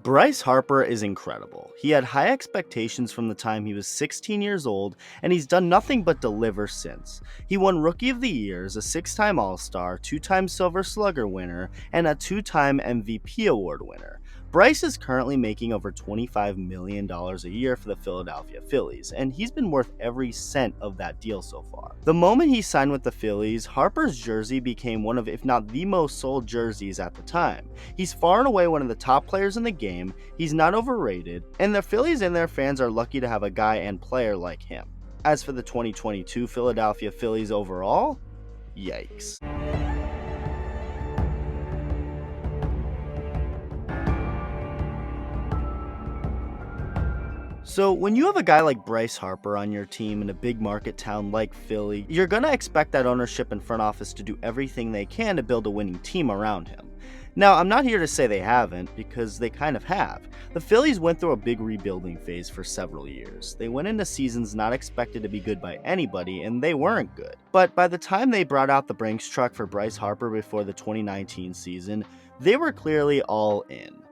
Bryce Harper is incredible. He had high expectations from the time he was 16 years old, and he's done nothing but deliver since. He won Rookie of the Year, a 6-time All-Star, 2-time Silver Slugger winner, and a 2-time MVP award winner. Bryce is currently making over $25 million a year for the Philadelphia Phillies, and he's been worth every cent of that deal so far. The moment he signed with the Phillies, Harper's jersey became one of, if not the most sold jerseys at the time. He's far and away one of the top players in the game, he's not overrated, and the Phillies and their fans are lucky to have a guy and player like him. As for the 2022 Philadelphia Phillies overall, yikes. So when you have a guy like Bryce Harper on your team in a big market town like Philly, you're going to expect that ownership and front office to do everything they can to build a winning team around him. Now, I'm not here to say they haven't, because they kind of have. The Phillies went through a big rebuilding phase for several years. They went into seasons not expected to be good by anybody, and they weren't good. But by the time they brought out the Brinks truck for Bryce Harper before the 2019 season, they were clearly all in,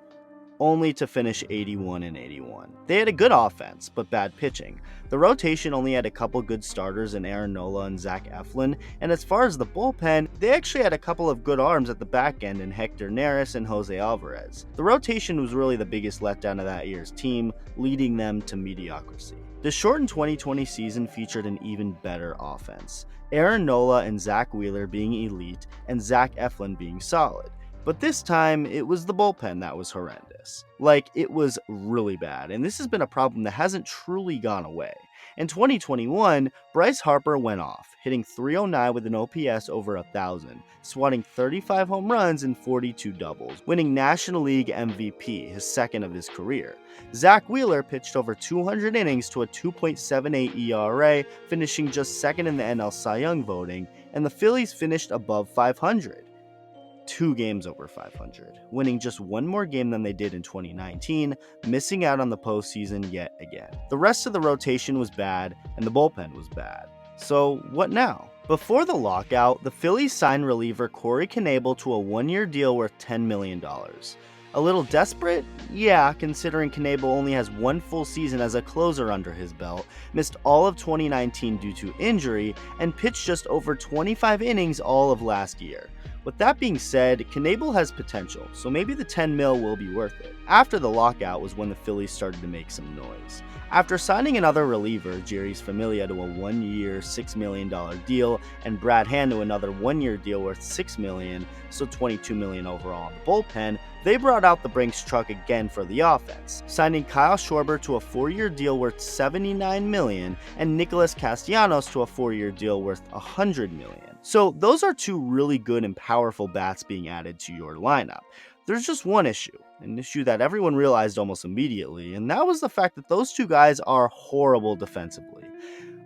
only to finish 81-81. They had a good offense, but bad pitching. The rotation only had a couple good starters in Aaron Nola and Zach Eflin, and as far as the bullpen, they actually had a couple of good arms at the back end in Hector Neris and Jose Alvarez. The rotation was really the biggest letdown of that year's team, leading them to mediocrity. The shortened 2020 season featured an even better offense, Aaron Nola and Zach Wheeler being elite, and Zach Eflin being solid. But this time, it was the bullpen that was horrendous. Like, it was really bad, and this has been a problem that hasn't truly gone away. In 2021, Bryce Harper went off, hitting .309 with an OPS over 1,000, swatting 35 home runs and 42 doubles, winning National League MVP, his second of his career. Zach Wheeler pitched over 200 innings to a 2.78 ERA, finishing just second in the NL Cy Young voting, and the Phillies finished above 500. 2 games over 500, winning just one more game than they did in 2019, missing out on the postseason yet again. The rest of the rotation was bad, and the bullpen was bad. So what now? Before the lockout, the Phillies signed reliever Corey Knable to a 1-year deal worth $10 million. A little desperate? Yeah, considering Knable only has one full season as a closer under his belt, missed all of 2019 due to injury, and pitched just over 25 innings all of last year. With that being said, Knable has potential, so maybe the $10 million will be worth it. After the lockout was when the Phillies started to make some noise. After signing another reliever, Jeurys Familia, to a 1-year, $6 million deal, and Brad Hand to another 1-year deal worth $6 million, so $22 million overall on the bullpen, they brought out the Brinks truck again for the offense, signing Kyle Schwarber to a 4-year deal worth $79 million, and Nicholas Castellanos to a 4-year deal worth $100 million. So those are 2 really good and powerful bats being added to your lineup. There's just one issue, an issue that everyone realized almost immediately, and that was the fact that those 2 guys are horrible defensively.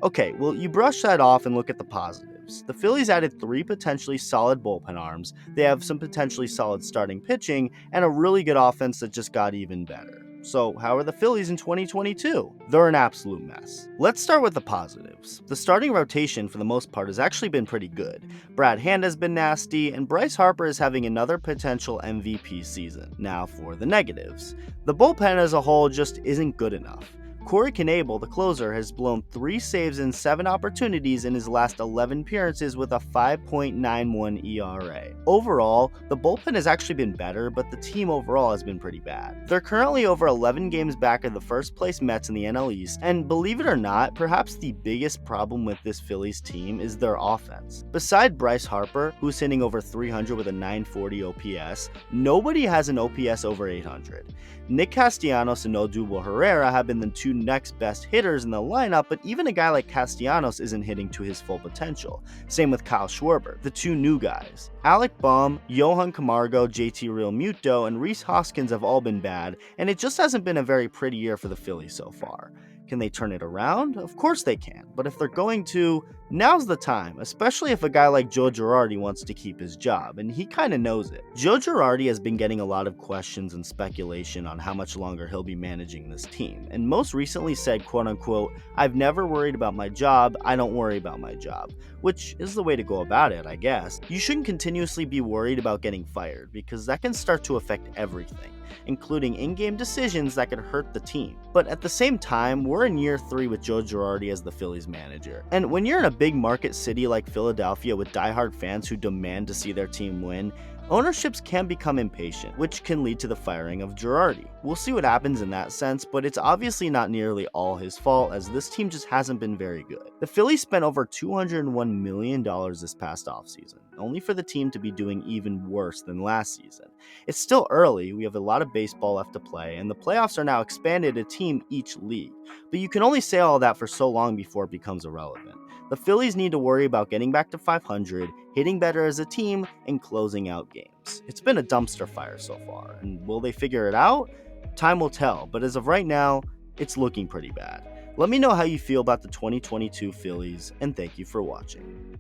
Okay, well, you brush that off and look at the positives. The Phillies added 3 potentially solid bullpen arms, they have some potentially solid starting pitching, and a really good offense that just got even better. So how are the Phillies in 2022? They're an absolute mess. Let's start with the positives. The starting rotation for the most part has actually been pretty good. Brad Hand has been nasty, and Bryce Harper is having another potential MVP season. Now for the negatives. The bullpen as a whole just isn't good enough. Corey Knable, the closer, has blown 3 saves in 7 opportunities in his last 11 appearances with a 5.91 ERA. Overall, the bullpen has actually been better, but the team overall has been pretty bad. They're currently over 11 games back of the first place Mets in the NL East, and believe it or not, perhaps the biggest problem with this Phillies team is their offense. Beside Bryce Harper, who's hitting over 300 with a 940 OPS, nobody has an OPS over 800. Nick Castellanos and Odubel Herrera have been the 2 next best hitters in the lineup, but even a guy like Castellanos isn't hitting to his full potential. Same with Kyle Schwarber, the 2 new guys. Alec Bohm, Johan Camargo, JT Realmuto, and Rhys Hoskins have all been bad, and it just hasn't been a very pretty year for the Phillies so far. Can they turn it around? Of course they can, but if they're going to, now's the time, especially if a guy like Joe Girardi wants to keep his job, and he kinda knows it. Joe Girardi has been getting a lot of questions and speculation on how much longer he'll be managing this team, and most recently said, quote unquote, "I've never worried about my job, I don't worry about my job," which is the way to go about it, I guess. You shouldn't continuously be worried about getting fired, because that can start to affect everything. including in-game decisions that could hurt the team. But at the same time, we're in year 3 with Joe Girardi as the Phillies manager. And when you're in a big market city like Philadelphia with diehard fans who demand to see their team win, ownerships can become impatient, which can lead to the firing of Girardi. We'll see what happens in that sense, but it's obviously not nearly all his fault, as this team just hasn't been very good. The Phillies spent over $201 million this past offseason, only for the team to be doing even worse than last season. It's still early, we have a lot of baseball left to play, and the playoffs are now expanded a team each league, but you can only say all that for so long before it becomes irrelevant. The Phillies need to worry about getting back to 500, hitting better as a team, and closing out games. It's been a dumpster fire so far, and will they figure it out? Time will tell, but as of right now, it's looking pretty bad. Let me know how you feel about the 2022 Phillies, and thank you for watching.